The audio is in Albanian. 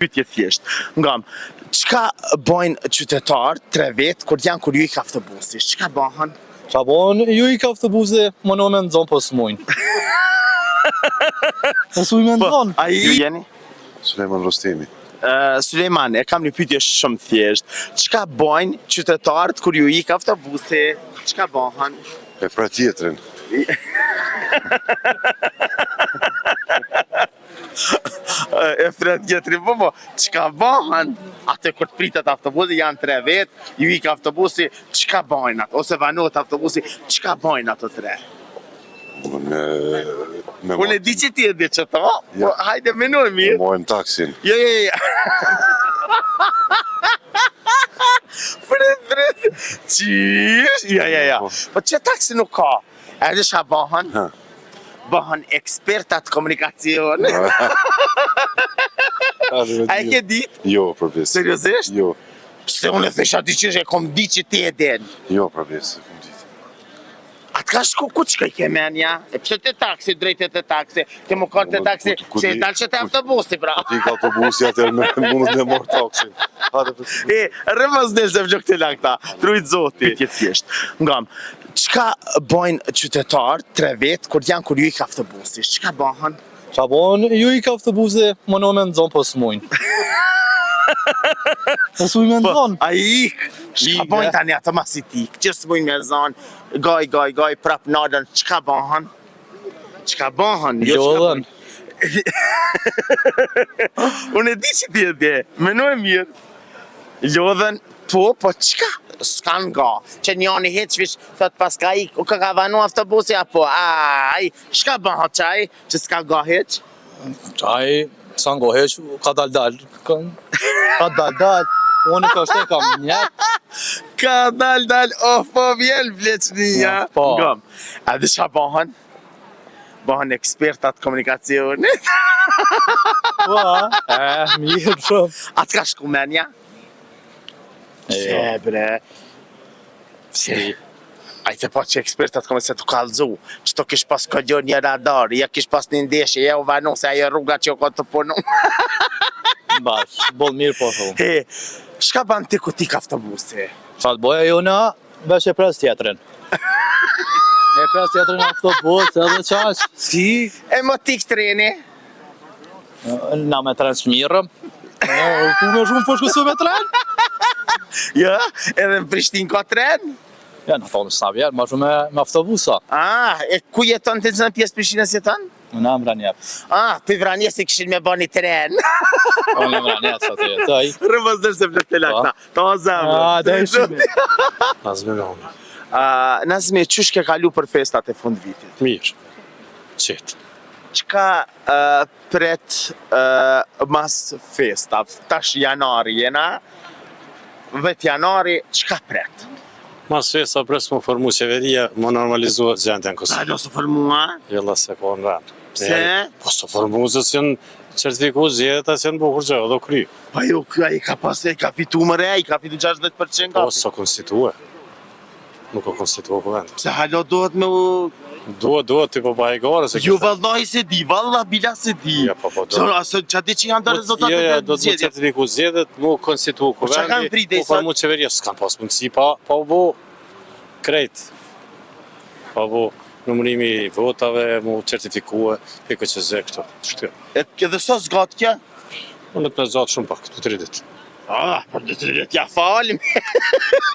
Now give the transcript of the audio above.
Pyetje thjesht. Ngam, çka bojnë qytetarët 3 vet kur ju ik autobusi? Çka bëhen? Qa bon, ju ik autobusi, më në me nëzon, po s'mujnë. Po s'mujnë me nëzon. Ju jeni? Sulejman Rostemi. Sulejman, e kam një pyetje shumë thjesht. Çka bojnë qytetarët kur ju ik autobusi? Çka bëhen? E pra tjetrin. E fret tjetrin, po, çka bëhen? Atë kur të pritet autobusi, janë 3 vet, ju ik autobusi, çka bojnë atë? Ose vanohet autobusi, çka bojnë ato 3? Unë e di që ti e di që to, po hajde menoj mirë. Mojmë taksin. Jo. Fret. Qish? Ja. Po që taksi nuk ka? Edhe shka bëhen? Bëhen ekspertat komunikacion. A e ke dit? Jo, për pjesë. Seriosisht? Jo. Pse unë e thesha ti që e kom di që ti e den? Jo, për pjesë. Atë ka shku ku që ke menja? E pse të taksi, drejt e të taksi? Të më kanë të taksi, se e dalë që të autobusi, pra. Ti ka autobusi atër me mundet me morë taksin. Rëmës del se vgjok të lakta, trujt zoti. Pyetje thjesht. Ngam, çka bojnë qytetarët 3 vet kur ju ik autobusi? Çka bëhen? Qa bon, ju ik autobusi, më në me nëzon, po s'mujnë. Po s'mujnë me nëzon. A ik? Çka bojnë tani ato mas i tik? Që s'mujnë me zonë, gaj, prap nadën, çka bëhen? Çka bëhen? Lodhen. Unë e di që ti e di, menoj mirë. Lodhen, po çka? S'kan nga, që njani heqvish, thot pas ka ik, u ka vanu autobusi, apo, shka bëhen qaj, që s'ka nga heq? Qaj, s'ka nga heq, ka dal. Ka dal, unë ka shte kam njët. Ka dal, po vjen vleçnia. Po. Ngam, edhe shka bëhen? Bëhen ekspertat komunikacionit. Po, mirë shumë. Atë ka shku menja? Se bre. Ajte po që ekspertat kome se të kalzu, që të kish pas këllon një radar, ja kish pas një ndeshje, ja u vanu se ajo rruga që jo ka të punu. Bash, bol mirë po shumë. He, shka ban ti ku tik autobusi? Qa të boja ju në, vesh e pres tjetërin. E pres tjetërin autobus, edhe qash, si? E mo tik treni? Na me tren s'mirëm. Ku me shumë po shkësu me tren? Ja, edhe në Prishtin ka tren? Ja, në tonë s'na vjerë, ma shumë me autobusa. E ku jeton të në pjesë Prishtinës jeton? Në Vranjes. Për Vranjes i këshin me bani tren. Unë në Vranjes atë jetoj. Rëmës dërë se vlet të lakta. Ta zemë. Da e shumë. Nazme Lami. Nazme, qysh ke kalu për festat e fund vitit? Mirë. Qetë. Qka pret mas festav? Tash janari jena, vet janari, qka pret? Mas festa pres më formu qeveria, më normalizuat gjendja në Kosovë. Sa do së formua? Jella se po në rënë. Pse? Po së formu se që në certifiku zjedet, që në bukur gjë, edhe kry. Pa jo, i ka fitu më rej, i ka fitu 60% Po kapi. së konstitue. Nuk o konstitue për vend. Pse halo dohet me u... Duhet të po bajgore se... Jo, vallahi se di, valla bila se di. Ja, po, Se asë që ati që janë të rezultatet Jo, e do të certifiku zjedet, mu konstitu Po qa kanë kuvendi, prit dhe mu formu qeveria, s'kan pas mundësi, pa u bu krejt. Pa u bu numërimi votave, mu certifikue, piko që zë këto, shtë. Edhe sos gatë kja? Unë të me zatë shumë pak, të 30. Për të të ja falim.